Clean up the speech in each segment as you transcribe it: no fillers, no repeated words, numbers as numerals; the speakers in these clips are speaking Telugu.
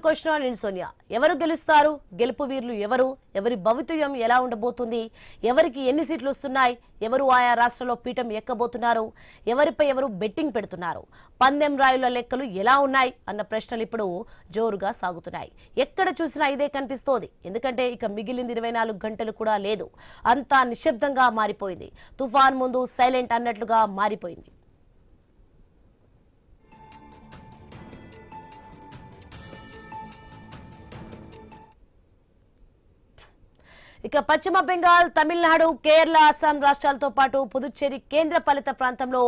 క్వశ్చన్ నేను సోనియా, ఎవరు గెలుస్తారు? గెలుపు వీరులు ఎవరు? ఎవరి భవితవ్యం ఎలా ఉండబోతుంది? ఎవరికి ఎన్ని సీట్లు వస్తున్నాయి? ఎవరు ఆయా రాష్ట్రంలో పీఠం ఎక్కబోతున్నారు? ఎవరిపై ఎవరు బెట్టింగ్ పెడుతున్నారు? పందెం రాయుల లెక్కలు ఎలా ఉన్నాయి అన్న ప్రశ్నలు ఇప్పుడు జోరుగా సాగుతున్నాయి. ఎక్కడ చూసినా ఇదే కనిపిస్తోంది. ఎందుకంటే ఇక మిగిలింది 24 గంటలు కూడా లేదు. అంతా నిశ్శబ్దంగా మారిపోయింది. తుఫాన్ ముందు సైలెంట్ అన్నట్లుగా మారిపోయింది. ఇక పశ్చిమ బెంగాల్, తమిళనాడు, కేరళ, అస్సాం రాష్ట్రాలతో పాటు పుదుచ్చేరి కేంద్ర పాలిత ప్రాంతంలో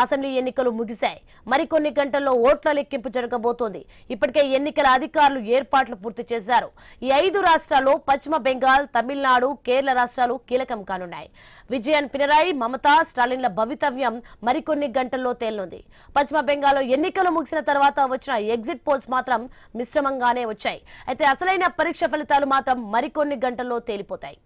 అసెంబ్లీ ఎన్నికలు ముగిశాయి. మరికొన్ని గంటల్లో ఓట్ల లెక్కింపు జరగబోతోంది. ఇప్పటికే ఎన్నికల అధికారులు ఏర్పాట్లు పూర్తి చేశారు. ఈ 5 రాష్ట్రాల్లో పశ్చిమ బెంగాల్, తమిళనాడు, కేరళ రాష్ట్రాలు కీలకం కానున్నాయి. విజయన్ పినరాయి, మమతా, స్టాలిన్ల భవితవ్యం మరికొన్ని గంటల్లో తేలనుంది. పశ్చిమ బెంగాల్లో ఎన్నికలు ముగిసిన తర్వాత వచ్చిన ఎగ్జిట్ పోల్స్ మాత్రం మిశ్రమంగానే వచ్చాయి. అయితే అసలైన పరీక్ష ఫలితాలు మాత్రం మరికొన్ని గంటల్లో తేలిపోతాయి.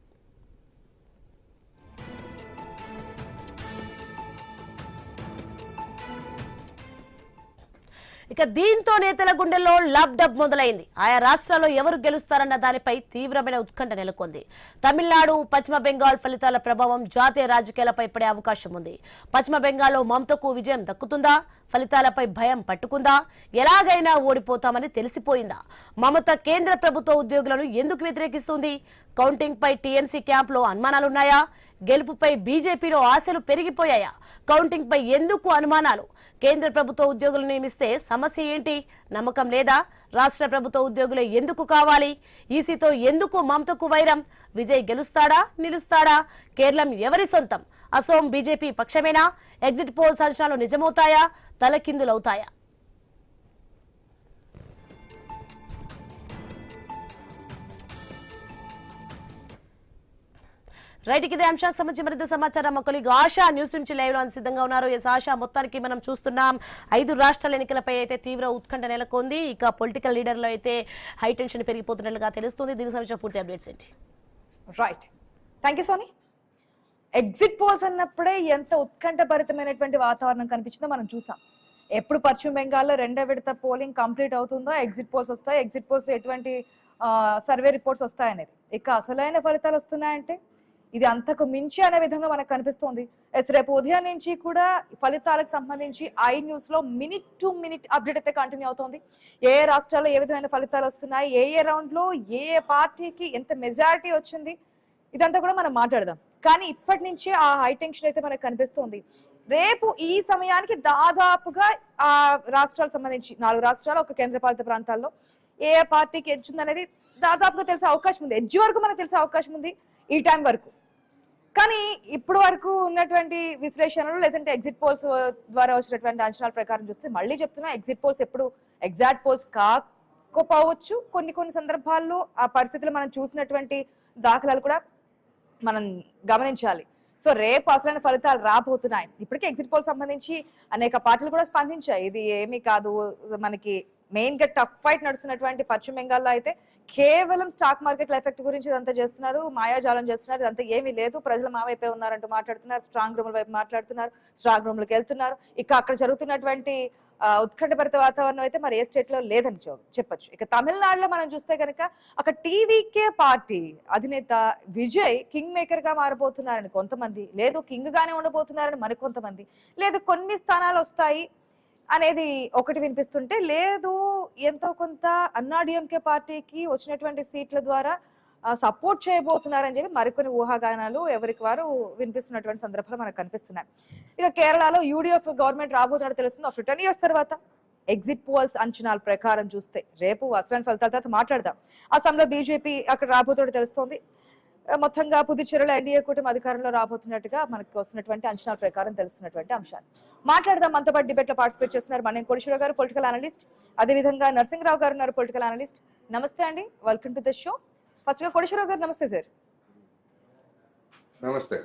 ఇక దీంతో నేతల గుండెల్లో లాబ్ డబ్ మొదలైంది. ఆయా రాష్ట్రాల్లో ఎవరు గెలుస్తారన్న దానిపై తీవ్రమైన ఉత్కంఠ నెలకొంది. తమిళనాడు, పశ్చిమ బెంగాల్ ఫలితాల ప్రభావం జాతీయ రాజకీయాలపై పడే అవకాశం ఉంది. పశ్చిమ బెంగాల్లో మమతకు విజయం దక్కుతుందా? ఫలితాలపై భయం పట్టుకుందా? ఎలాగైనా ఓడిపోతామని తెలిసిపోయిందా? మమత కేంద్ర ప్రభుత్వ ఉద్యోగులను ఎందుకు వ్యతిరేకిస్తుంది? కౌంటింగ్ పై టీఎంసీ క్యాంపులో అనుమానాలున్నాయా? గెలుపుపై బీజేపీలో ఆశలు పెరిగిపోయాయా? కౌంటింగ్ పై ఎందుకు అనుమానాలు? కేంద్ర ప్రభుత్వ ఉద్యోగులు నియమిస్తే సమస్య ఏంటి? నమ్మకం లేదా? రాష్ట్ర ప్రభుత్వ ఉద్యోగులే ఎందుకు కావాలి? ఈసీతో ఎందుకు మమతకు వైరం? విజయ్ గెలుస్తాడా? నిలుస్తాడా? కేరళం ఎవరి సొంతం? అసోం బీజేపీ పక్షమేనా? ఎగ్జిట్ పోల్స్ అంచనాలు నిజమవుతాయా? తలకిందులవుతాయా? రైట్, ఇదే అంశానికి సంబంధించి మరింత సమాచారం మా కొలీగ్ ఆశా న్యూస్ నుంచి లైవ్ లో సిద్ధంగా ఉన్నారు. ఎస్ ఆశా, మొత్తానికి మనం చూస్తున్నాం 5 రాష్ట్రాల ఎన్నికలపై అయితే తీవ్ర ఉత్కంఠ నెలకొంది. ఇక పొలిటికల్ లీడర్లో అయితే హై టెన్షన్ పెరిగిపోతున్నట్లుగా తెలుస్తుంది. దీనికి సంబంధించిన పూర్తి అప్డేట్స్ ఏంటి? Right, thank you Soni. Exit polls అన్నప్పుడే ఎంత ఉత్కంఠభరితమైనటువంటి వాతావరణం కనిపించిందో మనం చూసాం. ఎప్పుడు పశ్చిమ బెంగాల్లో 2వ విడత పోలింగ్ కంప్లీట్ అవుతుందో ఎగ్జిట్ పోల్స్ వస్తాయి. ఎగ్జిట్ పోల్స్ ఎటువంటి సర్వే రిపోర్ట్స్ వస్తాయనేది, ఇక అసలైన ఫలితాలు వస్తున్నాయంటే ఇది అంతకు మించి అనే విధంగా మనకు కనిపిస్తోంది. రేపు ఉదయం నుంచి కూడా ఫలితాలకు సంబంధించి ఐ న్యూస్ లో మినిట్ టు మినిట్ అప్డేట్ అయితే కంటిన్యూ అవుతోంది. ఏ రాష్ట్రాల్లో ఏ విధమైన ఫలితాలు వస్తున్నాయి, ఏ రౌండ్ లో ఏ పార్టీకి ఎంత మెజారిటీ వచ్చింది, ఇదంతా కూడా మనం మాట్లాడదాం. కానీ ఇప్పటి నుంచే ఆ హై టెన్షన్ అయితే మనకు కనిపిస్తోంది. రేపు ఈ సమయానికి దాదాపుగా ఆ రాష్ట్రాలకు సంబంధించి 4 రాష్ట్రాలు, ఒక కేంద్రపాలిత ప్రాంతాల్లో ఏ పార్టీకి ఎడ్జ్ ఉంది అనేది దాదాపుగా తెలిసే అవకాశం ఉంది. ఎడ్జ్ వరకు మనకు తెలిసే అవకాశం ఉంది ఈ టైం వరకు. కానీ ఇప్పుడు వరకు ఉన్నటువంటి విశ్లేషణలు లేదంటే ఎగ్జిట్ పోల్స్ ద్వారా వచ్చినటువంటి అంచనాల ప్రకారం చూస్తే, మళ్ళీ చెప్తున్నా, ఎగ్జిట్ పోల్స్ ఎప్పుడు ఎగ్జాక్ట్ పోల్స్ కాకపోవచ్చు. కొన్ని సందర్భాల్లో ఆ పరిస్థితులు మనం చూసినటువంటి దాఖలాలు కూడా మనం గమనించాలి. సో రేపు అసలైన ఫలితాలు రాబోతున్నాయి. ఇప్పటికే ఎగ్జిట్ పోల్ సంబంధించి అనేక పార్టీలు కూడా స్పందించాయి. ఇది ఏమీ కాదు, మనకి మెయిన్ గా టఫ్ ఫైట్ నడుస్తున్నటువంటి పశ్చిమ బెంగాల్లో అయితే కేవలం స్టాక్ మార్కెట్ల ఎఫెక్ట్ గురించి ఇదంతా చేస్తున్నారు, మాయాజాలం చేస్తున్నారు, ఇదంతా ఏమీ లేదు, ప్రజలు మా వైపే ఉన్నారంటూ మాట్లాడుతున్నారు, స్ట్రాంగ్ రూమ్ల వైపు మాట్లాడుతున్నారు, స్ట్రాంగ్ రూమ్లకు వెళ్తున్నారు. ఇక అక్కడ జరుగుతున్నటువంటి ఉత్కంఠభరిత వాతావరణం అయితే మరి ఏ స్టేట్ లో లేదని చెప్పొచ్చు. ఇక తమిళనాడులో మనం చూస్తే కనుక అక్కడ టీవీకే పార్టీ అధినేత విజయ్ కింగ్ మేకర్ గా మారబోతున్నారని కొంతమంది, లేదు కింగ్ గానే ఉండబోతున్నారని మరికొంతమంది, లేదు కొన్ని స్థానాలు వస్తాయి అనేది ఒకటి వినిపిస్తుంటే, లేదు ఎంతో కొంత అన్నాడీఎంకే పార్టీకి వచ్చినటువంటి సీట్ల ద్వారా సపోర్ట్ చేయబోతున్నారని చెప్పి మరికొన్ని ఊహాగానాలు ఎవరికి వారు వినిపిస్తున్నటువంటి సందర్భాలు మనకు కనిపిస్తున్నాయి. ఇక కేరళలో యూడీఎఫ్ గవర్నమెంట్ రాబోతున్నట్టు తెలుస్తుంది ఆఫ్టర్ 10 years తర్వాత. ఎగ్జిట్ పోల్స్ అంచనాల ప్రకారం చూస్తే రేపు అసలైన ఫలితాల తర్వాత మాట్లాడదాం. అస్సాంలో బీజేపీ అక్కడ రాబోతున్నట్టు తెలుస్తోంది. మొత్తంగా పుదుచ్చేరిలో ఎన్డీఏ కూటమి అధికారంలో రాబోతున్నట్టుగా మనకు వస్తున్నటువంటి అంచనాల ప్రకారం తెలుస్తున్నటువంటి అంశాలు మాట్లాడదాం. మనతో పాటు డిబేట్ లో పార్టిసిపేట్ చేస్తున్నారు మన్యం కోటేశ్వరరావు గారు, పొలిటికల్ అనలిస్ట్, అదేవిధంగా నరసింహరావు గారు ఉన్నారు, పొలిటికల్ అనలిస్ట్. నమస్తే అండి, welcome to the show. First గా కోటేశ్వరరావు గారు నమస్తే సార్. నమస్తే.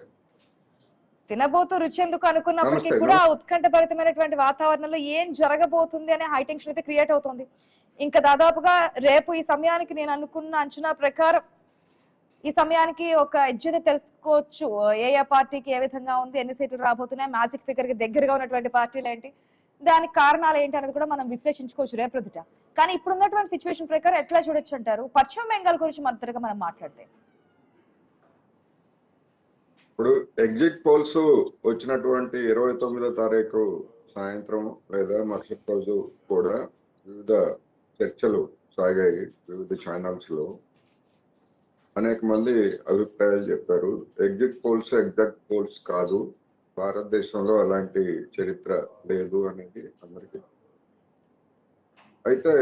తినబోతూ రుచి ఎందుకు అనుకున్నప్పటికీ కూడా ఉత్కంఠభరితమైనటువంటి వాతావరణంలో ఏం జరగబోతుంది అనే హై టెన్షన్ అయితే క్రియేట్ అవుతుంది. ఇంకా దాదాపుగా రేపు ఈ సమయానికి నేను అనుకున్న అంచనా ప్రకారం ఈ సమయానికి ఒక ఎడ్జ్ తెలుసుకోవచ్చు. ఏ పార్టీకి ఏ విధంగా ఉంది, ఎన్ని సీట్లు రాబోతున్నాయి, మ్యాజిక్ ఫిగర్ కి దగ్గరగా ఉన్నటువంటి పార్టీలు ఏంటి, దానికి కారణాలు ఏంటి అనేది కూడా మనం విశ్లేషించుకోవచ్చు రేపొద్దుట. కానీ ఇప్పుడు ఉన్నటువంటి సిచ్యువేషన్ ప్రకారం ఎట్లా చూడొచ్చు అంటారు? పశ్చిమ బెంగాల్ గురించి మొదటగా మనం మాట్లాడితే ఇప్పుడు ఎగ్జిట్ పోల్స్ వచ్చినటువంటి 29వ తారీఖు సాయంత్రం లేదా మరుసటి రోజు కూడా వివిధ చర్చలు సాగాయి. వివిధ ఛానల్స్ లో అనేక మంది అభిప్రాయాలు చెప్పారు. ఎగ్జిట్ పోల్స్ ఎగ్జాక్ట్ పోల్స్ కాదు, భారతదేశంలో అలాంటి చరిత్ర లేదు అనేది అందరికీ. అయితే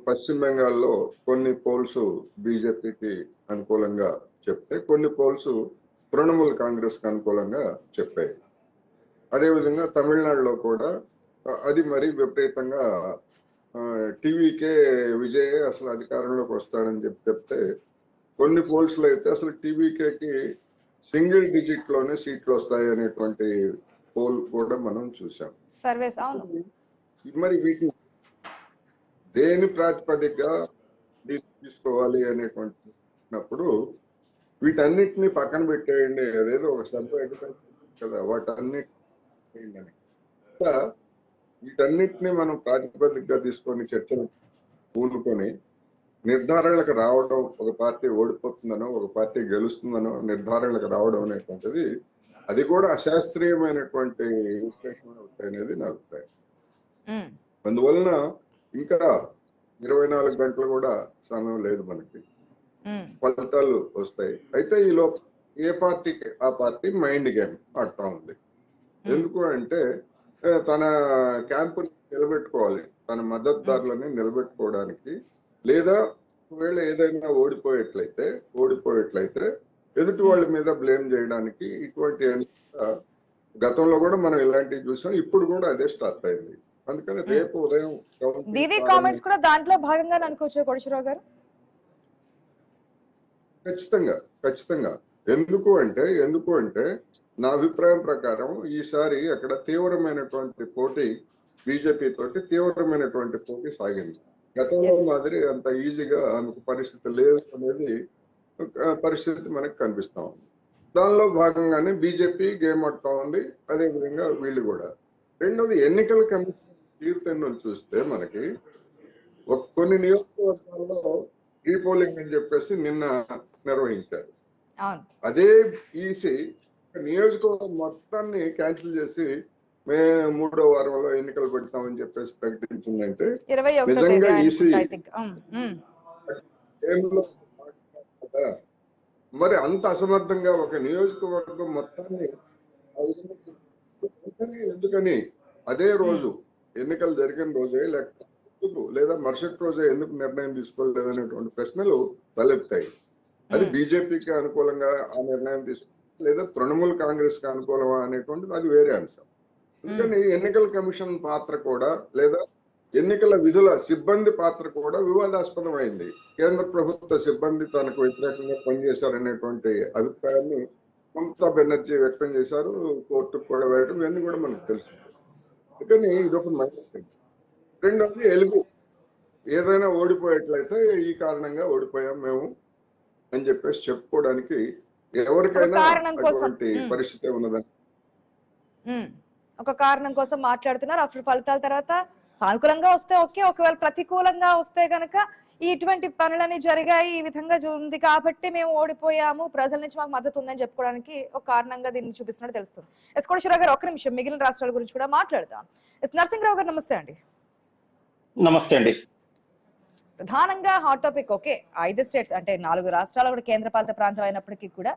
పశ్చిమ బెంగాల్లో కొన్ని పోల్స్ బీజేపీకి అనుకూలంగా చెప్తే, కొన్ని పోల్స్ తృణమూల్ కాంగ్రెస్ కి అనుకూలంగా చెప్పాయి. అదేవిధంగా తమిళనాడులో కూడా అది మరి విపరీతంగా టీవీకే విజయ్ అసలు అధికారంలోకి వస్తాడని చెప్తే, కొన్ని పోల్స్ లో అయితే అసలు టీవీకేకి సింగిల్ డిజిట్ లోనే సీట్లు వస్తాయి అనేటువంటి పోల్ కూడా మనం చూసాం. సర్వేస్ మరి వీటి దేని ప్రాతిపదికగా తీసుకోవాలి అనేటువంటిప్పుడు వీటన్నిటిని పక్కన పెట్టేయండి, అదేదో ఒక సపరేట్ కదా వాటన్నిటిని వీటన్నిటిని మనం ప్రాతిపదికగా తీసుకొని చర్చలు పూనుకొని నిర్ధారణలకు రావడం, ఒక పార్టీ ఓడిపోతుందనో ఒక పార్టీ గెలుస్తుందనో నిర్ధారణలకు రావడం అనేటువంటిది అది కూడా అశాస్త్రీయమైనటువంటి విశ్లేషణ అనేది నా అభిప్రాయం. అందువలన ఇంకా 24 గంటలు కూడా సమయం లేదు, మనకి ఫలితాలు వస్తాయి. అయితే ఈలో ఏ పార్టీకి ఆ పార్టీ మైండ్ గేమ్ ఆడుతూ ఉంది. ఎందుకు అంటే తన క్యాంపుని నిలబెట్టుకోవాలి, తన మద్దతుదారులని నిలబెట్టుకోవడానికి, లేదా ఒకవేళ ఏదైనా ఓడిపోయేట్లయితే ఎదుటి వాళ్ళ మీద బ్లేమ్ చేయడానికి. ఇటువంటి గతంలో కూడా మనం ఇలాంటివి చూసాం, ఇప్పుడు కూడా అదే స్టార్ట్ అయింది. అందుకని రేపు ఉదయం దీది కామెంట్స్ కూడా దాంట్లో భాగంగా అనుకోవచ్చు కోటేశ్వరరావు గారు. ఖచ్చితంగా ఎందుకు అంటే నా అభిప్రాయం ప్రకారం ఈసారి అక్కడ తీవ్రమైనటువంటి పోటీ బీజేపీ తోటి తీవ్రమైనటువంటి పోటీ సాగింది. గతంలో మాదిరి అంత ఈజీగా ఆమెకు పరిస్థితి లేదు అనేది పరిస్థితి మనకు కనిపిస్తా ఉంది. దానిలో భాగంగానే బీజేపీ గేమ్ ఆడుతూ ఉంది, అదేవిధంగా వీళ్ళు కూడా. రెండోది, ఎన్నికల కమిషన్ తీర్థెన్నులు చూస్తే మనకి కొన్ని నియోజకవర్గాల్లో రీపోలింగ్ అని చెప్పేసి నిన్న నిర్వహించారు. అదే ఈసీ నియోజకవర్గం మొత్తాన్ని క్యాన్సిల్ చేసి మేము 3వ వారంలో ఎన్నికలు పెడతామని చెప్పేసి ప్రకటించిందంటే నిజంగా ఈసీ మరి అంత అసమర్థంగా ఒక నియోజకవర్గం మొత్తాన్ని ఎందుకని అదే రోజు ఎన్నికలు జరిగిన రోజే లేదా మరుసటి రోజే ఎందుకు నిర్ణయం తీసుకోలేదనేటువంటి ప్రశ్నలు తలెత్తాయి. అది బీజేపీకి అనుకూలంగా ఆ నిర్ణయం తీసుకు లేదా తృణమూల్ కాంగ్రెస్ కి అనుకూలమా అనేటువంటిది అది వేరే అంశం. అందుకని ఎన్నికల కమిషన్ పాత్ర కూడా లేదా ఎన్నికల విధుల సిబ్బంది పాత్ర కూడా వివాదాస్పదమైంది. కేంద్ర ప్రభుత్వ సిబ్బంది తనకు వ్యతిరేకంగా పనిచేశారనేటువంటి అభిప్రాయాన్ని మమతా బెనర్జీ వ్యక్తం చేశారు, కోర్టుకు కూడా వేయడం, ఇవన్నీ కూడా మనకు తెలుసు. అందుకని ఇదొక మైనస్. రెండోది, ఎలుగు ఏదైనా ఓడిపోయేట్లయితే ఈ కారణంగా ఓడిపోయాం మేము అని చెప్పేసి చెప్పుకోవడానికి ఎవరికైనా అటువంటి పరిస్థితి ఉన్నదని ఒక కారణం కోసం మాట్లాడుతున్నారు. అసలు ఫలితాల తర్వాత సానుకూలంగా వస్తే ఓకే, ఒకవేళ ప్రతికూలంగా వస్తే గనక ఇటువంటి పనులన్నీ జరిగాయి, ఈ విధంగా ఉంది కాబట్టి మేము ఓడిపోయాము, ప్రజల నుంచి మాకు మద్దతు ఉందని చెప్పుకోవడానికి ఒక కారణంగా దీన్ని చూపిస్తున్నట్టు తెలుస్తుంది. ఎస్ కోటేశ్వరరావు గారు, ఒక్క నిమిషం మిగిలిన రాష్ట్రాల గురించి కూడా మాట్లాడదాం. ఎస్ నరసింహరావు గారు, నమస్తే అండి. నమస్తే అండి. ప్రధానంగా హాట్ టాపిక్ ఓకే, 5 స్టేట్స్ అంటే 4 రాష్ట్రాలు కూడా కేంద్రపాలిత ప్రాంతం అయినప్పటికీ కూడా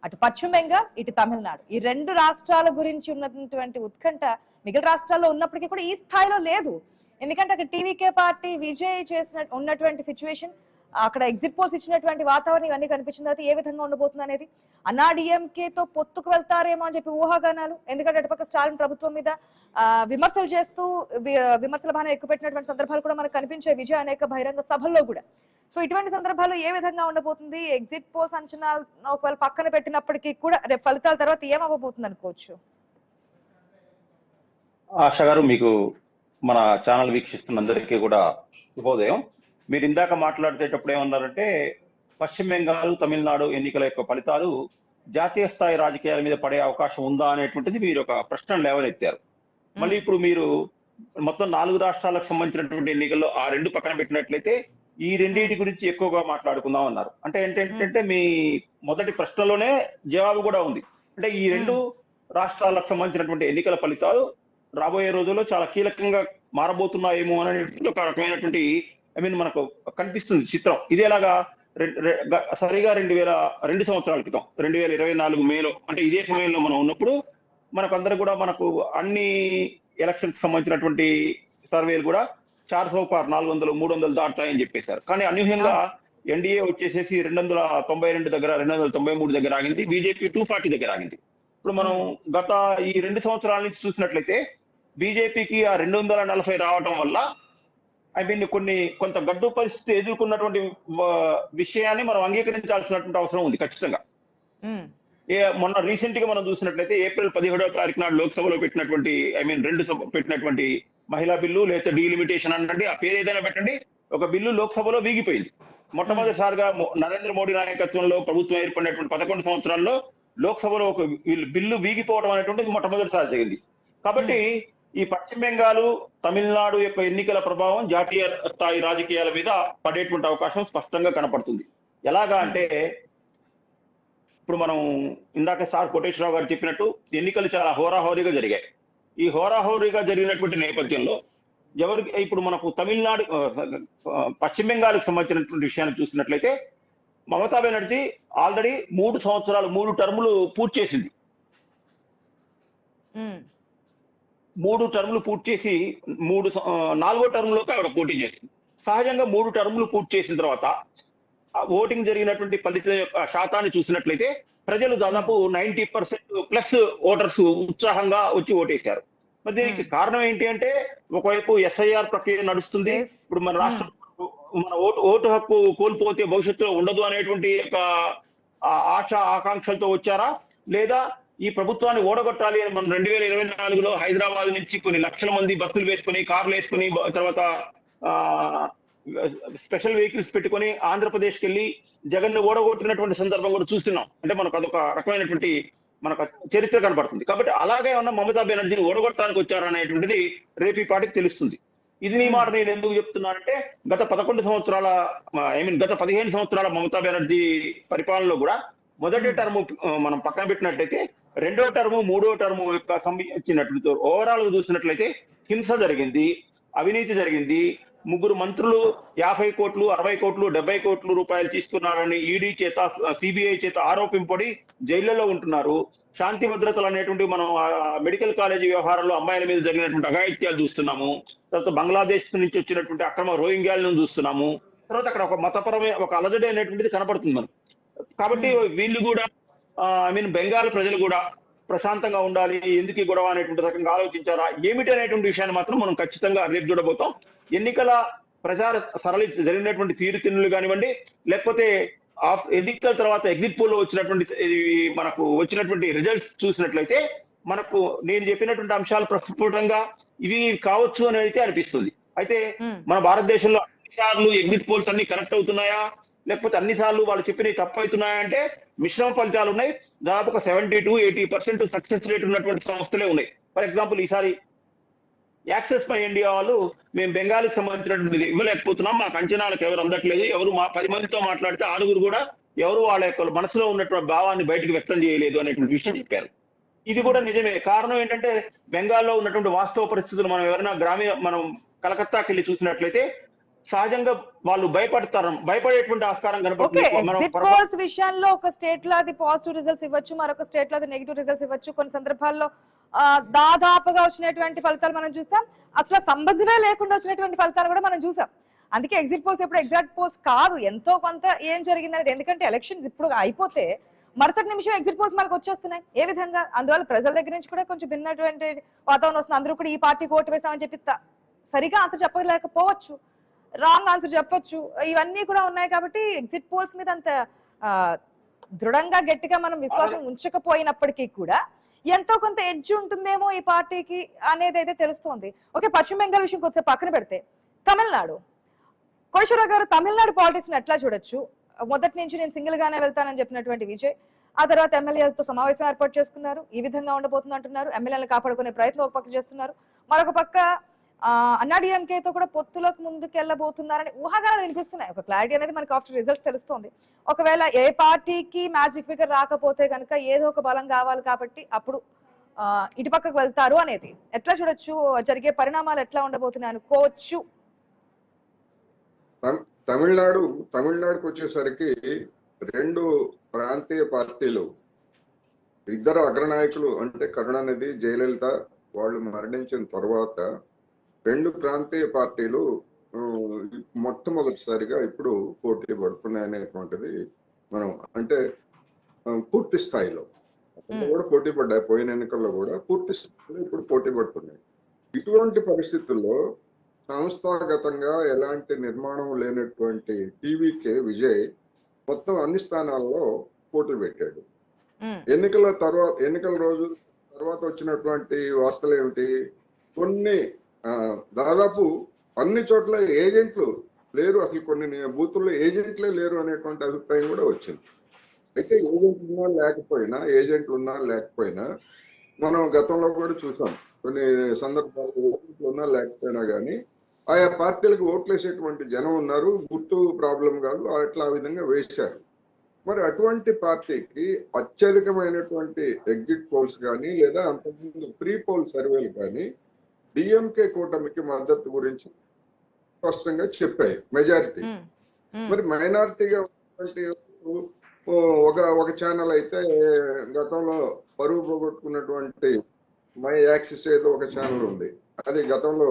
అటు పశ్చిమ బెంగాల్ ఇటు తమిళనాడు, ఈ 2 రాష్ట్రాల గురించి ఉన్నటువంటి ఉత్కంఠ మిగిలిన రాష్ట్రాల్లో ఉన్నప్పటికీ కూడా ఈ స్థాయిలో లేదు. ఎందుకంటే అక్కడ టీవీకే పార్టీ విజయ్ ఉన్నటువంటి సిచ్యువేషన్, అక్కడ ఎగ్జిట్ పోల్స్ ఇచ్చినటువంటి వాతావరణం ఇవన్నీ కనిపించిన తర్వాత ఏ విధంగా ఉండబోతుంది అనేది, అన్నా డిఎంకే తో పొత్తుకు వెళ్తారేమో అని చెప్పి ఊహాగానాలు. ఎందుకంటే అటుపక్క స్టాలిన్ ప్రభుత్వం మీద విమర్శలు చేస్తూ విమర్శల బాణం ఎక్కుపెట్టినటువంటి సందర్భాలు కూడా మనకు కనిపించాయి విజయ్ అనేక బహిరంగ సభల్లో కూడా. సో ఇటువంటి సందర్భాల్లో ఏ విధంగా ఉండబోతుంది, ఎగ్జిట్ పోల్స్ అంచనాలు ఒకవేళ పక్కన పెట్టినప్పటికీ కూడా రేపు ఫలితాల తర్వాత ఏమవ్వబోతుంది అనుకోవచ్చు? ఆశా గారు, మీకు మన ఛానల్ వీక్షిస్తున్నందరికీ కూడా శుభోదయం. మీరు ఇందాక మాట్లాడేటప్పుడు ఏమన్నారంటే పశ్చిమ బెంగాల్ తమిళనాడు ఎన్నికల యొక్క ఫలితాలు జాతీయ స్థాయి రాజకీయాల మీద పడే అవకాశం ఉందా అనేటువంటిది మీరు ఒక ప్రశ్న లేవనెత్తారు. మళ్ళీ ఇప్పుడు మీరు మొత్తం 4 రాష్ట్రాలకు సంబంధించినటువంటి ఎన్నికల్లో ఆ 2 పక్కన పెట్టినట్లయితే ఈ రెండింటి గురించి ఎక్కువగా మాట్లాడుకుందాం అన్నారు. అంటే ఏంటంటే మీ మొదటి ప్రశ్నలోనే జవాబు కూడా ఉంది. అంటే ఈ 2 రాష్ట్రాలకు సంబంధించినటువంటి ఎన్నికల ఫలితాలు రాబోయే రోజుల్లో చాలా కీలకంగా మారబోతున్నాయేమో అనేటువంటి ఒక రకమైనటువంటి మనకు కనిపిస్తుంది చిత్రం. ఇదేలాగా సరిగా 2 సంవత్సరాల క్రితం 2024 మేలో, అంటే ఇదే సమయంలో మనం ఉన్నప్పుడు మనకు అన్ని ఎలక్షన్ కి సంబంధించినటువంటి సర్వేలు కూడా 400 పార్ 400 300 దాటుతాయని చెప్పేశారు. కానీ అనూహ్యంగా ఎన్డీఏ వచ్చేసేసి 292 దగ్గర 293 దగ్గర ఆగింది, బీజేపీ 240 దగ్గర ఆగింది. ఇప్పుడు మనం గత ఈ 2 సంవత్సరాల నుంచి చూసినట్లయితే బీజేపీకి ఆ 240 రావటం వల్ల కొంత గడ్డు పరిస్థితి ఎదుర్కొన్నటువంటి విషయాన్ని మనం అంగీకరించాల్సినటువంటి అవసరం ఉంది ఖచ్చితంగా. మొన్న రీసెంట్ గా మనం చూసినట్లయితే ఏప్రిల్ 17వ తారీఖు నాడు లోక్సభలో పెట్టినటువంటి పెట్టినటువంటి మహిళా బిల్లు లేదా డీలిమిటేషన్ అనండి, ఆ పేరు ఏదైనా పెట్టండి, ఒక బిల్లు లోక్సభలో వీగిపోయింది. మొట్టమొదటిసారిగా నరేంద్ర మోడీ నాయకత్వంలో ప్రభుత్వం ఏర్పడినటువంటి 11 సంవత్సరాల్లో లోక్సభలో ఒక బిల్లు వీగిపోవడం అనేటువంటిది మొట్టమొదటిసారి జరిగింది. కాబట్టి ఈ పశ్చిమ బెంగాల్, తమిళనాడు యొక్క ఎన్నికల ప్రభావం జాతీయ స్థాయి రాజకీయాల మీద పడేటువంటి అవకాశం స్పష్టంగా కనపడుతుంది. ఎలాగా అంటే ఇప్పుడు మనం ఇందాక సార్ కోటేశ్వరరావు గారు చెప్పినట్టు ఎన్నికలు చాలా హోరాహోరీగా జరిగాయి. ఈ హోరాహోరీగా జరిగినటువంటి నేపథ్యంలో ఇప్పుడు మనకు తమిళనాడు, పశ్చిమ బెంగాల్కి సంబంధించినటువంటి విషయాన్ని చూసినట్లయితే మమతా బెనర్జీ ఆల్రెడీ 3 సంవత్సరాలు 3 టర్ములు పూర్తి చేసింది. 3 టర్ములు పూర్తి చేసి 4వ టర్మ్ ఆవిడ పోటీ చేసింది. సహజంగా 3 టర్ములు పూర్తి చేసిన తర్వాత ఓటింగ్ జరిగినటువంటి ఫలితం యొక్క శాతాన్ని చూసినట్లయితే ప్రజలు దాదాపు 90% ప్లస్ ఓటర్స్ ఉత్సాహంగా వచ్చి ఓటేశారు. మరి దీనికి కారణం ఏంటి అంటే ఒకవైపు ఎస్ఐఆర్ ప్రక్రియ నడుస్తుంది. ఇప్పుడు మన రాష్ట్రం మన ఓటు హక్కు కోల్పోతే భవిష్యత్తులో ఉండదు అనేటువంటి యొక్క ఆకాంక్షలతో వచ్చారా, లేదా ఈ ప్రభుత్వాన్ని ఓడగొట్టాలి అని మనం 2024లో హైదరాబాద్ నుంచి కొన్ని లక్షల మంది బస్సులు వేసుకొని, కార్లు వేసుకొని, తర్వాత స్పెషల్ వెహికల్స్ పెట్టుకొని ఆంధ్రప్రదేశ్కి వెళ్ళి జగన్ ని ఓడగొట్టినటువంటి సందర్భం కూడా చూస్తున్నాం. అంటే మనకు అదొక రకమైనటువంటి మనకు చరిత్ర కనబడుతుంది. కాబట్టి అలాగే ఉన్న మమతా బెనర్జీని ఓడగొట్టడానికి వచ్చారనేటువంటిది రేపు ఈ పార్టీకి తెలుస్తుంది. ఇది నీ మాట నేను ఎందుకు చెప్తున్నానంటే గత 15 సంవత్సరాల మమతా బెనర్జీ పరిపాలనలో కూడా మొదటి టర్మ్ మనం పక్కన పెట్టినట్లయితే 2వ టర్మ్ 3వ టర్మ్ యొక్క సంబంధించినట్లయితే ఓవరాల్ గా చూసినట్లయితే హింస జరిగింది, అవినీతి జరిగింది. 3 మంత్రులు 50 కోట్లు 60 కోట్లు 70 కోట్ల రూపాయలు తీసుకున్నారని ఈడీ చేత సిబిఐ చేత ఆరోపింపబడి జైళ్లలో ఉంటున్నారు. శాంతి భద్రతలు అనేటువంటి మనం మెడికల్ కాలేజీ వ్యవహారంలో అమ్మాయిల మీద జరిగినటువంటి అఘాయిత్యాలు చూస్తున్నాము. తర్వాత బంగ్లాదేశ్ నుంచి వచ్చినటువంటి అక్రమ రోహింగ్యాలను చూస్తున్నాము. తర్వాత అక్కడ ఒక మతపరమైన ఒక అలజడి అనేటువంటిది కనపడుతుంది మనం. కాబట్టి వీళ్ళు కూడా బెంగాల్ ప్రజలు కూడా ప్రశాంతంగా ఉండాలి, ఎందుకు ఈ గొడవ అనేటువంటి రకంగా ఆలోచించారా ఏమిటి అనేటువంటి విషయాన్ని మాత్రం మనం ఖచ్చితంగా రేపు చూడబోతాం. ఎన్నికల ప్రచార సరళి జరిగినటువంటి తీరుతెన్నులు కానివ్వండి, లేకపోతే ఎన్నికల తర్వాత ఎగ్జిట్ పోల్ లో మనకు వచ్చినటువంటి రిజల్ట్స్ చూసినట్లయితే మనకు నేను చెప్పినటువంటి అంశాలు ప్రస్ఫుటంగా ఇవి కావచ్చు అని అయితే అనిపిస్తుంది. అయితే మన భారతదేశంలో అన్నిసార్లు ఎగ్జిట్ పోల్స్ అన్ని కరెక్ట్ అవుతున్నాయా, లేకపోతే అన్నిసార్లు వాళ్ళు చెప్పినవి తప్పు అవుతున్నాయా అంటే మిశ్రమ ఫలితాలు ఉన్నాయి. దాదాపు ఒక 70 to 80% సక్సెస్ రేట్ ఉన్నటువంటి సంస్థలే ఉన్నాయి. ఫర్ ఎగ్జాంపుల్ ఈసారి యాక్సెస్ పై ఇండియా వాళ్ళు మేము బెంగాల్కి సంబంధించినటువంటిది ఇవ్వలేకపోతున్నాం, మాకు అంచనాలకు ఎవరు అందట్లేదు, ఎవరు 10 మందితో మాట్లాడితే 6 కూడా ఎవరు వాళ్ళ యొక్క మనసులో ఉన్నటువంటి భావాన్ని బయటకు వ్యక్తం చేయలేదు అనేటువంటి విషయం చెప్పారు. ఇది కూడా నిజమే. కారణం ఏంటంటే బెంగాల్లో ఉన్నటువంటి వాస్తవ పరిస్థితులు మనం కలకత్తాకి వెళ్ళి చూసినట్లయితే సహజంగా వాళ్ళు భయపడేటువంటి ఆస్కారం కనపడుతుంది. విషయంలో ఒక స్టేట్ లో అది పాజిటివ్ రిజల్ట్స్ ఇవ్వచ్చు, మరొక స్టేట్ లో అది నెగిటివ్ రిజల్ట్స్ ఇవ్వచ్చు. కొన్ని సందర్భాల్లో దాదాపుగా వచ్చినటువంటి ఫలితాలు మనం చూసాం, అసలు సంబంధమే లేకుండా వచ్చినటువంటి ఫలితాలు కూడా మనం చూసాం. అందుకే ఎగ్జిట్ పోల్స్ ఎప్పుడు ఎగ్జాక్ట్ పోల్స్ కాదు, ఎంతో కొంత ఏం జరిగింది అనేది. ఎందుకంటే ఎలక్షన్ ఇప్పుడు అయిపోతే మరుసటి నిమిషం ఎగ్జిట్ పోల్స్ మనకు వచ్చేస్తున్నాయి. ఏ విధంగా అందువల్ల ప్రజల దగ్గర నుంచి కూడా కొంచెం భిన్నటువంటి వాతావరణం వస్తుంది. అందరూ కూడా ఈ పార్టీకి ఓటు వేస్తామని చెప్పి సరిగా ఆన్సర్ చెప్పలేకపోవచ్చు, రాంగ్ ఆన్సర్ చెప్పొచ్చు, ఇవన్నీ కూడా ఉన్నాయి. కాబట్టి ఎగ్జిట్ పోల్స్ మీద అంత దృఢంగా గట్టిగా మనం విశ్వాసం ఉంచకపోయినప్పటికీ కూడా ఎంతో కొంత ఎడ్జ్ ఉంటుందేమో ఈ పార్టీకి అనేది అయితే తెలుస్తోంది. ఓకే, పశ్చిమ బెంగాల్ విషయం కొంచెం పక్కన పెడితే తమిళనాడు, కోటేశ్వరరావు గారు తమిళనాడు పాలిటిక్స్ ని ఎట్లా చూడొచ్చు? మొదటి నుంచి నేను సింగిల్ గానే వెళ్తానని చెప్పినటువంటి విజయ్ ఆ తర్వాత ఎమ్మెల్యేలతో సమావేశం ఏర్పాటు చేసుకున్నారు, ఈ విధంగా ఉండబోతుంది అంటున్నారు. ఎమ్మెల్యేలను కాపాడుకునే ప్రయత్నం ఒక పక్క చేస్తున్నారు, మరొక పక్క అన్నా డిఎంకేతో కూడా పొత్తులకు ముందుకు వెళ్ళబోతున్నారని ఊహాగానాలు వినిపిస్తున్నాయి. ఒక క్లారిటీ అనేది మనకి ఆఫ్టర్ రిజల్ట్స్ తెలుస్తుంది. ఒకవేళ ఏ పార్టీకి మ్యాజిక్ ఫిగర్ రాకపోతే కనుక ఏదో ఒక బలం కావాలి కాబట్టి అప్పుడు ఇటుపక్కకు వెళ్తారు అనేది ఎట్లా చూడొచ్చు? జరిగే పరిణామాలు ఎట్లా ఉండబోతున్నాయి అనుకోవచ్చు? తమిళనాడుకు వచ్చేసరికి 2 ప్రాంతీయ పార్టీలు, ఇద్దరు అగ్రనాయకులు అంటే కరుణానిధి, జయలలిత వాళ్ళు మరణించిన తర్వాత 2 ప్రాంతీయ పార్టీలు మొట్టమొదటిసారిగా ఇప్పుడు పోటీ పడుతున్నాయి అనేటువంటిది మనం అంటే పూర్తి స్థాయిలో కూడా పోటీ పడ్డాయి. పోయిన ఎన్నికల్లో కూడా పూర్తి స్థాయిలో ఇప్పుడు పోటీ పడుతున్నాయి. ఇటువంటి పరిస్థితుల్లో సంస్థాగతంగా ఎలాంటి నిర్మాణం లేనటువంటి టీవీకే విజయ్ మొత్తం అన్ని స్థానాల్లో పోటీ పెట్టాడు. ఎన్నికల రోజు తర్వాత వచ్చినటువంటి వార్తలు ఏమిటి? కొన్ని దాదాపు అన్ని చోట్ల ఏజెంట్లు లేరు, అసలు కొన్ని బూతుల్లో ఏజెంట్లే లేరు అనేటువంటి అభిప్రాయం కూడా వచ్చింది. అయితే ఏజెంట్లు ఉన్నా లేకపోయినా మనం గతంలో కూడా చూసాం. కొన్ని సందర్భాలు ఉన్నా లేకపోయినా కానీ ఆయా పార్టీలకు ఓట్లేసేటువంటి జనం ఉన్నారు. గుర్తు ప్రాబ్లం కాదు, అట్లా ఆ విధంగా వేశారు. మరి అటువంటి పార్టీకి అత్యధికమైనటువంటి ఎగ్జిట్ పోల్స్ కానీ లేదా అంతకుముందు ప్రీ పోల్ సర్వేలు కానీ డిఎంకే కూటమికి మద్దతు గురించి స్పష్టంగా చెప్పాయి మెజారిటీ. మరి మైనారిటీగా ఉన్నటువంటి ఒక ఛానల్ అయితే గతంలో పరువు పోగొట్టుకున్నటువంటి మై యాక్సిస్ ఏదో ఒక ఛానల్ ఉంది, అది గతంలో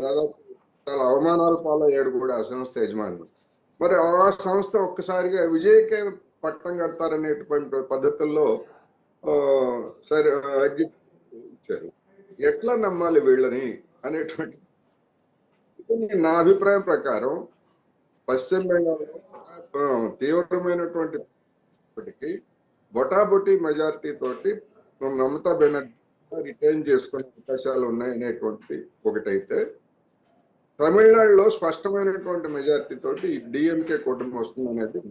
దాదాపు చాలా అవమానాల పాలయ్యాడు కూడా ఆ సంస్థ యజమాని. మరి ఆ సంస్థ ఒక్కసారిగా విజయ్కే పట్టం కడతారనేటువంటి పద్ధతుల్లో సరే ఇచ్చారు. ఎట్లా నమ్మాలి వీళ్ళని అనేటువంటి నా అభిప్రాయం ప్రకారం పశ్చిమ బెంగాల్లో తీవ్రమైనటువంటి బొటాబొటీ మెజారిటీ తోటి మమతా బెనర్జీ రిటైన్ చేసుకునే అవకాశాలు ఉన్నాయనేటువంటి ఒకటైతే, తమిళనాడులో స్పష్టమైనటువంటి మెజారిటీ తోటి డిఎంకే కూటమి వస్తుంది అనేది.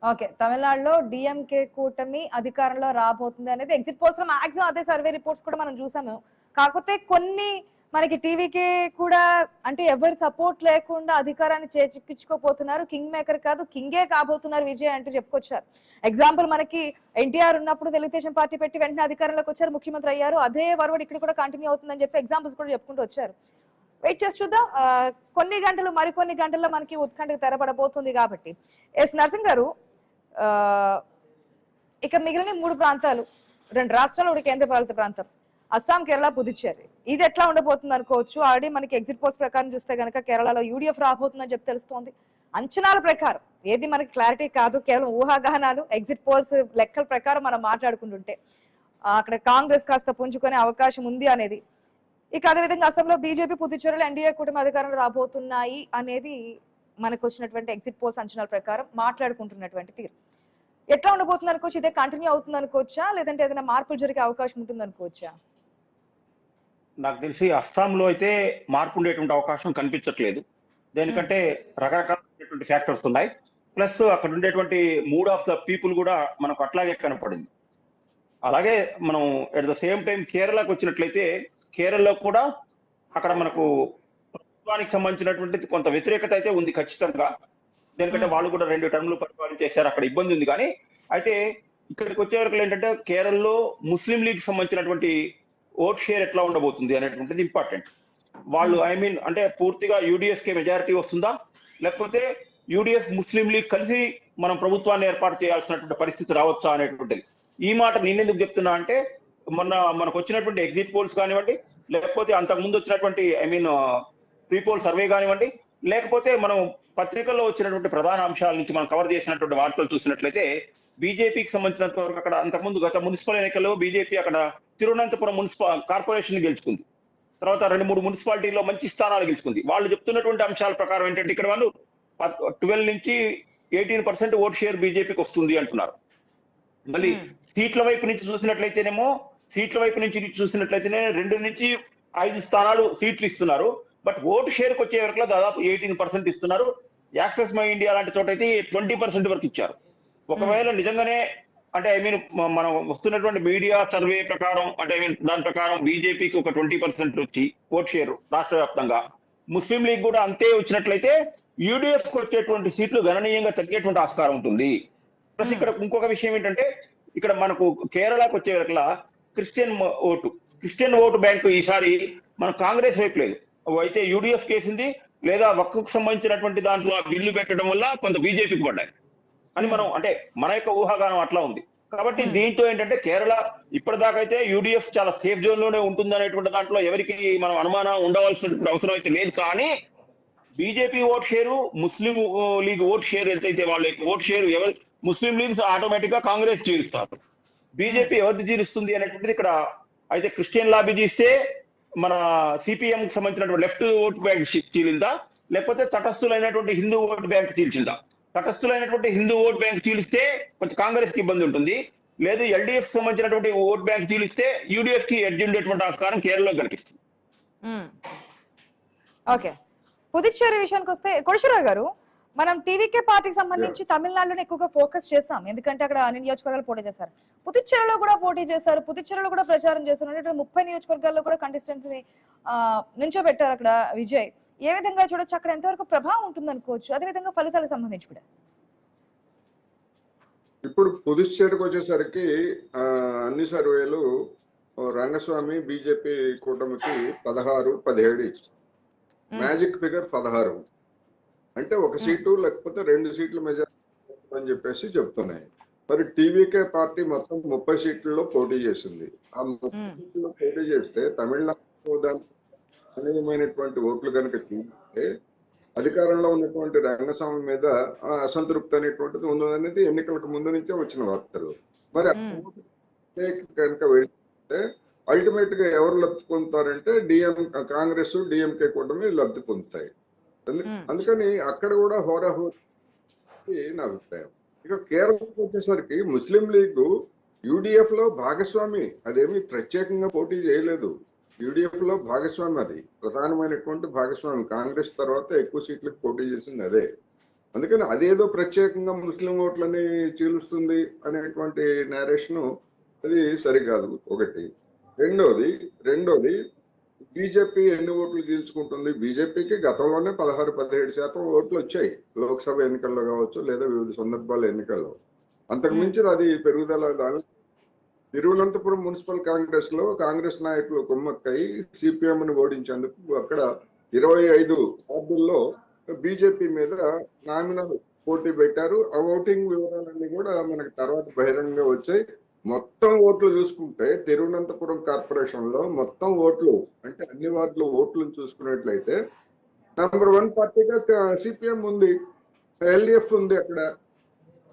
ఓకే, తమిళనాడులో డిఎంకే కూటమి అధికారంలో రాబోతుంది అనేది ఎగ్జిట్ పోల్స్ లో మాక్సిమం అదే సర్వే రిపోర్ట్స్ కూడా మనం చూసాము. కాకపోతే కొన్ని మనకి టీవీకి కూడా అంటే ఎవరి సపోర్ట్ లేకుండా అధికారాన్ని చేజిక్కించుకోపోతున్నారు. కింగ్ మేకర్ కాదు, కింగే కాబోతున్నారు విజయ్ అంటూ చెప్పుకొచ్చారు. ఎగ్జాంపుల్ మనకి ఎన్టీఆర్ ఉన్నప్పుడు తెలుగుదేశం పార్టీ పెట్టి వెంటనే అధికారంలోకి వచ్చారు, ముఖ్యమంత్రి అయ్యారు. అదే వరవడి ఇక్కడ కూడా కంటిన్యూ అవుతుందని చెప్పి ఎగ్జాంపుల్స్ కూడా చెప్పుకుంటూ వచ్చారు. వెయిట్ చేసి చూద్దాం. కొన్ని గంటలు మరికొన్ని గంటల్లో మనకి ఉత్కంఠకు తెరపడబోతుంది కాబట్టి. ఎస్ నరసింగ్ గారు, ఇక మిగిలిన 3 ప్రాంతాలు, 2 రాష్ట్రాలు, 1 కేంద్ర పాలిత ప్రాంతం, అస్సాం, కేరళ, పుదుచ్చేరి, ఇది ఎట్లా ఉండబోతుంది అనుకోవచ్చు? ఆల్రెడీ మనకి ఎగ్జిట్ పోల్స్ ప్రకారం చూస్తే కనుక కేరళలో యూడిఎఫ్ రాబోతుందని చెప్పి తెలుస్తోంది. అంచనాల ప్రకారం ఏది మనకి క్లారిటీ కాదు, కేవలం ఊహాగానాలు. ఎగ్జిట్ పోల్స్ లెక్కల ప్రకారం మనం మాట్లాడుకుంటుంటే అక్కడ కాంగ్రెస్ కాస్త పుంజుకునే అవకాశం ఉంది అనేది. ఇక అదేవిధంగా అస్సాంలో బీజేపీ, పుదుచ్చేరిలో ఎన్డీఏ కూటమి అధికారంలో రాబోతున్నాయి అనేది మనకు వచ్చినటువంటి ఎగ్జిట్ పోల్స్ అంచనాల ప్రకారం మాట్లాడుకుంటున్నటువంటి తీరు. ఎట్లా ఉండబోతుంది అనుకోవచ్చు? ఇదే కంటిన్యూ అవుతుంది అనుకోవచ్చా, లేదంటే ఏదైనా మార్పులు జరిగే అవకాశం ఉంటుంది అనుకోవచ్చా? నాకు తెలిసి అస్సాంలో అయితే మార్పు ఉండేటువంటి అవకాశం కనిపించట్లేదు. దేనికంటే రకరకాలైనటువంటి ఫ్యాక్టర్స్ ఉన్నాయి. ప్లస్ అక్కడ ఉండేటువంటి మూడ్ ఆఫ్ ద పీపుల్ కూడా మనకు అట్లాగే కనపడింది. అలాగే మనం ఎట్ ద సేమ్ టైం కేరళకు వచ్చినట్లయితే కేరళలో కూడా అక్కడ మనకు ప్రభుత్వానికి సంబంధించినటువంటి కొంత వ్యతిరేకత అయితే ఉంది ఖచ్చితంగా. ఎందుకంటే వాళ్ళు కూడా 2 టర్ములు పరిపాలించేశారు, అక్కడ ఇబ్బంది ఉంది. కానీ అయితే ఇక్కడికి వచ్చే వరకు ఏంటంటే కేరళలో ముస్లిం లీగ్ సంబంధించినటువంటి ఓట్ షేర్ ఎట్లా ఉండబోతుంది అనేటువంటిది ఇంపార్టెంట్. వాళ్ళు అంటే పూర్తిగా యూడిఎఫ్ కే మెజారిటీ వస్తుందా, లేకపోతే యూడిఎఫ్ ముస్లిం లీగ్ కలిసి మనం ప్రభుత్వాన్ని ఏర్పాటు చేయాల్సినటువంటి పరిస్థితి రావచ్చా అనేటువంటిది. ఈ మాట నేనెందుకు చెప్తున్నా అంటే మనకు వచ్చినటువంటి ఎగ్జిట్ పోల్స్ కానివ్వండి, లేకపోతే అంతకుముందు వచ్చినటువంటి ప్రీ పోల్ సర్వే కానివ్వండి, లేకపోతే మనం పత్రికల్లో వచ్చినటువంటి ప్రధాన అంశాల నుంచి మనం కవర్ చేసినటువంటి వార్తలు చూసినట్లయితే బీజేపీకి సంబంధించినంత వరకు అక్కడ అంతకుముందు గత మున్సిపల్ ఎన్నికల్లో బీజేపీ అక్కడ తిరువనంతపురం కార్పొరేషన్ గెలుచుకుంది. తర్వాత 2-3 మున్సిపాలిటీలో మంచి స్థానాలు గెలుచుకుంది. వాళ్ళు చెప్తున్నటువంటి అంశాల ప్రకారం ఏంటంటే ఇక్కడ వాళ్ళు 12 నుంచి 18% ఓట్ షేర్ బీజేపీకి వస్తుంది అంటున్నారు. మళ్ళీ సీట్ల వైపు నుంచి చూసినట్లయితేనేమో 2 నుంచి 5 స్థానాలు సీట్లు ఇస్తున్నారు. బట్ ఓటు షేర్కి వచ్చే వరకు దాదాపు 18% ఇస్తున్నారు. యాక్సెస్ మై ఇండియా లాంటి చోట అయితే 20% వరకు ఇచ్చారు. ఒకవేళ నిజంగానే అంటే ఐ మీన్ మనం వస్తున్నటువంటి మీడియా సర్వే ప్రకారం అంటే ఐ మీన్ దాని ప్రకారం బీజేపీకి ఒక 20% వచ్చి ఓట్ షేర్ రాష్ట్ర వ్యాప్తంగా, ముస్లిం లీగ్ కూడా అంతే వచ్చినట్లయితే యూడిఎఫ్ కు వచ్చేటువంటి సీట్లు గణనీయంగా తగ్గేటువంటి ఆస్కారం ఉంటుంది. ప్లస్ ఇక్కడ ఇంకొక విషయం ఏంటంటే ఇక్కడ మనకు కేరళకు వచ్చేవరకలా క్రిస్టియన్ ఓటు బ్యాంకు ఈసారి మన కాంగ్రెస్ వైపు లేదు, అయితే యూడిఎఫ్ కేసింది లేదా వక్ఫ్కు సంబంధించినటువంటి దాంట్లో బిల్లు పెట్టడం వల్ల కొంత బీజేపీకి పడ్డాయి అని మనం అంటే మన యొక్క ఊహాగానం అట్లా ఉంది. కాబట్టి దీంతో ఏంటంటే కేరళ ఇప్పటిదాకా అయితే యూడిఎఫ్ చాలా సేఫ్ జోన్ లోనే ఉంటుంది అనేటువంటి దాంట్లో ఎవరికి మనం అనుమానం ఉండవలసిన అవసరం అయితే లేదు. కానీ బీజేపీ ఓట్ షేరు, ముస్లిం లీగ్ ఓట్ షేర్ ఎంతైతే వాళ్ళ ఓట్ షేర్ ఎవరు ముస్లిం లీగ్స్ ఆటోమేటిక్ గా కాంగ్రెస్ జీవిస్తారు, బీజేపీ ఎవరిది జీవిస్తుంది అనేటువంటిది ఇక్కడ. అయితే క్రిస్టియన్ లాబీ జీస్తే మన సిపిఎం కి సంబంధించినటువంటి లెఫ్ట్ ఓట్ బ్యాంక్ చీలిందా, లేకపోతే తటస్థులైనటువంటి హిందూ ఓట్ బ్యాంక్ చీల్చిందా? తటస్థులైనటువంటి హిందూ ఓట్ బ్యాంక్ చీలిస్తే కొంచెం కాంగ్రెస్ కి ఇబ్బంది ఉంటుంది, లేదు ఎల్డీఎఫ్ సంబంధించినటువంటి ఓట్ బ్యాంక్ చీలిస్తే యూడిఎఫ్ కి ఎడ్జ్ ఉండేటువంటి ఆస్కారం కేరళలో కనిపిస్తుంది. ఓకే, పుదుచ్చేరి విషయానికి వస్తే కోటేశ్వరరావు గారు, మనం టీవీకే పార్టీకి సంబంధించి తమిళనాడులోనే ఎక్కువగా ఫోకస్ చేస్తాం, ఎందుకంటే అక్కడ అన్ని నియోజకవర్గాలు పోటీ చేశారు. పుదుచ్చేరిలో కూడా పోటీ చేశారు, పుదుచ్చేరిలో కూడా ప్రచారం చేస్తున్నారు. 30 నియోజకవర్గాల్లో కూడా కంటెస్టెంట్స్ ని నించోబెట్టారు అక్కడ విజయ్. ఏ విధంగా చూడొచ్చు, అక్కడ ఎంతవరకు ప్రభావం ఉంటుంది అనుకోవచ్చు, అదే విధంగా ఫలితాలకు సంబంధించి కూడా? ఇప్పుడు పుదుచ్చేరికి వచ్చేసరికి అన్ని సర్వేలు రంగస్వామి బీజేపీ కూటమికి 16-17 ఇచ్చారు. మ్యాజిక్ ఫిగర్ 16 అంటే ఒక సీటు లేకపోతే 2 సీట్ల మెజారిటీ అని చెప్పేసి చెప్తున్నాయి. మరి టీవీకే పార్టీ మొత్తం 30 సీట్లలో పోటీ చేసింది. ఆ 30 సీట్లలో పోటీ చేస్తే తమిళనాడు దానిమైనటువంటి ఓట్లు కనుక చూస్తే అధికారంలో ఉన్నటువంటి రంగస్వామి మీద అసంతృప్తి అనేటువంటిది ఉందనేది ఎన్నికలకు ముందు నుంచే వచ్చిన వార్తలు. మరి కనుక వెళ్తే అల్టిమేట్ గా ఎవరు లబ్ధి పొందుతారంటే కాంగ్రెస్ డిఎంకే కూటమి లబ్ధి పొందుతాయి. అందుకని అక్కడ కూడా హోరాహోరీ నా అభిప్రాయం. ఇక కేరళకు వచ్చేసరికి ముస్లిం లీగ్ యూడిఎఫ్ లో భాగస్వామి, అదేమి ప్రత్యేకంగా పోటీ చేయలేదు. యూడిఎఫ్ లో భాగస్వామి, అది ప్రధానమైనటువంటి భాగస్వామి. కాంగ్రెస్ తర్వాత ఎక్కువ సీట్లకు పోటీ చేసింది అదే. అందుకని అదేదో ప్రత్యేకంగా ముస్లిం ఓట్లని చీలుస్తుంది అనేటువంటి నేరేషన్ అది సరికాదు ఒకటి. రెండోది బీజేపీ ఎన్ని ఓట్లు చీల్చుకుంటుంది? బీజేపీకి గతంలోనే 16-17% ఓట్లు వచ్చాయి, లోక్సభ ఎన్నికల్లో కావచ్చు లేదా వివిధ సందర్భాల ఎన్నికల్లో. అంతకు మించి అది పెరుగుదల. దాని తిరువనంతపురం మున్సిపల్ కాంగ్రెస్ లో కాంగ్రెస్ నాయకులు కుమ్మక్కై సిపిఎం ని ఓడించేందుకు అక్కడ 25 వార్డుల్లో బీజేపీ మీద నామినల్ పోటీ పెట్టారు. ఆ ఓటింగ్ వివరాలన్నీ కూడా మనకి తర్వాత బహిరంగంగా వచ్చాయి. మొత్తం ఓట్లు చూసుకుంటే తిరువనంతపురం కార్పొరేషన్ లో మొత్తం ఓట్లు అంటే అన్ని వార్డులు ఓట్లను చూసుకున్నట్లయితే నంబర్ 1 పార్టీగా సిపిఎం ఉంది, ఎల్డిఎఫ్ ఉంది అక్కడ.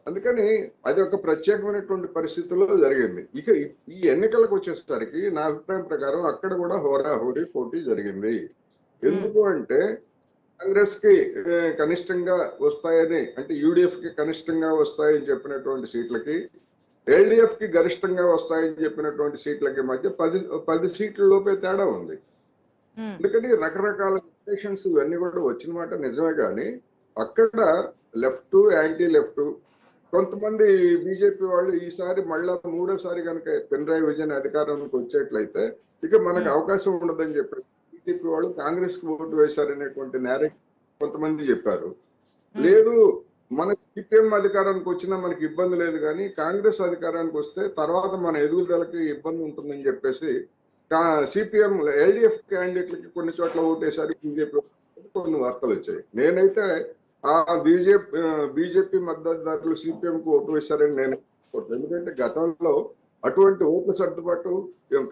అందుకని అది ఒక ప్రత్యేకమైనటువంటి పరిస్థితుల్లో జరిగింది. ఇక ఈ ఎన్నికలకు వచ్చేసరికి నా అభిప్రాయం ప్రకారం అక్కడ కూడా హోరాహోరీ పోటీ జరిగింది. ఎందుకు అంటే కాంగ్రెస్ కి కనిష్టంగా వస్తాయని, అంటే యూడిఎఫ్ కి కనిష్టంగా వస్తాయని చెప్పినటువంటి సీట్లకి, ఎల్డిఎఫ్ కి గరిష్టంగా వస్తాయని చెప్పినటువంటి సీట్లకి మధ్య 10 సీట్ల లోపే తేడా ఉంది. అందుకని రకరకాల సిచ్యువేషన్స్ ఇవన్నీ కూడా వచ్చిన మాట నిజమే. కానీ అక్కడ లెఫ్ట్, యాంటీ లెఫ్ట్, కొంతమంది బీజేపీ వాళ్ళు ఈసారి మళ్ళా 3వ సారి కనుక పినరాయి విజయన్ అధికారానికి వచ్చేట్లయితే ఇక మనకు అవకాశం ఉండదని చెప్పారు. బీజేపీ వాళ్ళు కాంగ్రెస్ కి ఓటు వేశారనేటువంటి నేరేటివ్ కొంతమంది చెప్పారు. లేదు, మన సిపిఎం అధికారానికి వచ్చినా మనకి ఇబ్బంది లేదు, కానీ కాంగ్రెస్ అధికారానికి వస్తే తర్వాత మన ఎదుగుదలకి ఇబ్బంది ఉంటుందని చెప్పేసి సిపిఎం ఎల్డిఎఫ్ క్యాండిడేట్లకి కొన్ని చోట్ల ఓటేసారి బీజేపీ కొన్ని వార్తలు వచ్చాయి. నేనైతే ఆ బీజేపీ మద్దతుదారులు సిపిఎం కు ఓటు వేశారని నేను, ఎందుకంటే గతంలో అటువంటి ఓట్ల సర్దుబాటు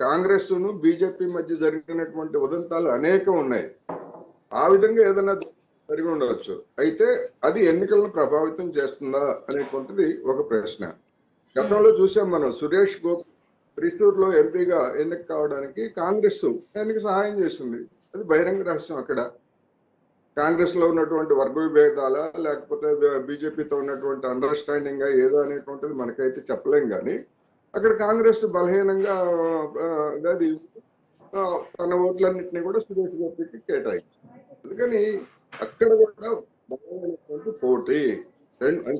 కాంగ్రెస్ ను బీజేపీ మధ్య జరిగినటువంటి ఉదంతాలు అనేకం ఉన్నాయి. ఆ విధంగా ఏదైనా జరిగి ఉండవచ్చు. అయితే అది ఎన్నికలను ప్రభావితం చేస్తుందా అనేటువంటిది ఒక ప్రశ్న. గతంలో చూసాం మనం, సురేష్ గోపి త్రిశూర్లో ఎంపీగా ఎన్నిక కావడానికి కాంగ్రెస్ ఆయనకి సహాయం చేసింది. అది బహిరంగ రహస్యం. అక్కడ కాంగ్రెస్ లో ఉన్నటువంటి వర్గ విభేదాల లేకపోతే బీజేపీతో ఉన్నటువంటి అండర్స్టాండింగ్ ఏదో అనేటువంటిది మనకైతే చెప్పలేం. కానీ అక్కడ కాంగ్రెస్ బలహీనంగా అది తన ఓట్లన్నింటినీ కూడా సురేష్ గోపికి కేటాయించింది. అందుకని అక్కడ కూడా బలమైనటువంటి పోటీ.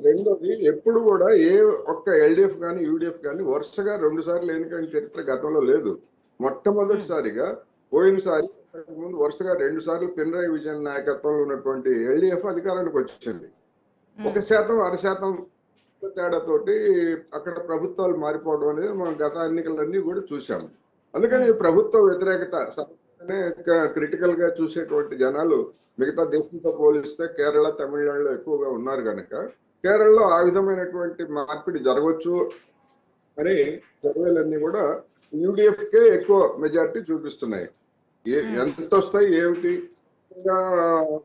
రెండోది ఎప్పుడు కూడా ఏ ఒక్క ఎల్డిఎఫ్ కానీ యూడిఎఫ్ కానీ వరుసగా 2 సార్లు ఎన్నికైన చరిత్ర గతంలో లేదు. మొట్టమొదటిసారిగా పోయినసారి ముందు వరుసగా 2 సార్లు పినరాయి విజయన్ నాయకత్వంలో ఉన్నటువంటి ఎల్డిఎఫ్ అధికారానికి వచ్చింది. 1%, 1% తేడాతోటి అక్కడ ప్రభుత్వాలు మారిపోవడం అనేది మనం గత ఎన్నికలన్నీ కూడా చూసాం. అందుకని ప్రభుత్వ వ్యతిరేకత క్రిటికల్ గా చూసేటువంటి జనాలు మిగతా దేశంతో పోలిస్తే కేరళ, తమిళనాడులో ఎక్కువగా ఉన్నారు కనుక కేరళలో ఆ విధమైనటువంటి మార్పిడి జరగవచ్చు అని సర్వేలన్నీ కూడా యూడిఎఫ్ కే ఎక్కువ మెజారిటీ చూపిస్తున్నాయి. ఎంత వస్తాయి ఏమిటి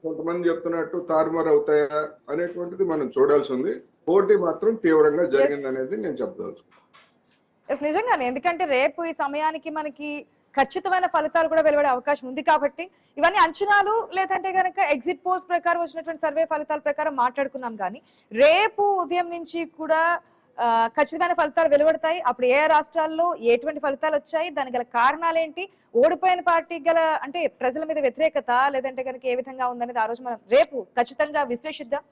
కొంతమంది చెప్తున్నట్టు తారుమారు అవుతాయా అనేటువంటిది మనం చూడాల్సి ఉంది. పోటీ మాత్రం తీవ్రంగా జరిగింది అనేది నేను చెప్పదలుచుకున్నాను. నిజంగానే, ఎందుకంటే రేపు ఈ సమయానికి మనకి ఖచ్చితమైన ఫలితాలు కూడా వెలువడే అవకాశం ఉంది కాబట్టి ఇవన్నీ అంచనాలు లేదంటే కనుక ఎగ్జిట్ పోల్స్ ప్రకారం వచ్చినటువంటి సర్వే ఫలితాల ప్రకారం మాట్లాడుకున్నాం. కానీ రేపు ఉదయం నుంచి కూడా ఖచ్చితమైన ఫలితాలు వెలువడతాయి. అప్పుడు ఏ రాష్ట్రాల్లో ఎటువంటి ఫలితాలు వచ్చాయి, దానికి గల కారణాలు ఏంటి, ఓడిపోయిన పార్టీకి గల అంటే ప్రజల మీద వ్యతిరేకత లేదంటే కనుక ఏ విధంగా ఉందనేది ఆ రోజు మనం రేపు ఖచ్చితంగా విశ్లేషిద్దాం.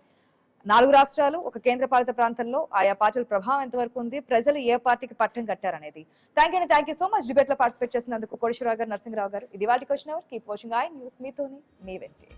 4 రాష్ట్రాలు, ఒక కేంద్ర పాలిత ప్రాంతంలో ఆయా పార్టీల ప్రభావం ఎంతవరకు ఉంది, ప్రజలు ఏ పార్టీకి పట్టం కట్టారనేది. Thank you so much debate లో పార్టిసిపేట్ చేసినందుకు కోటేశ్వరరావు గారు, నరసింహరావు గారు. ఇది వాటి question hour. Keep watching I News. మీతోని మీ వెంటే.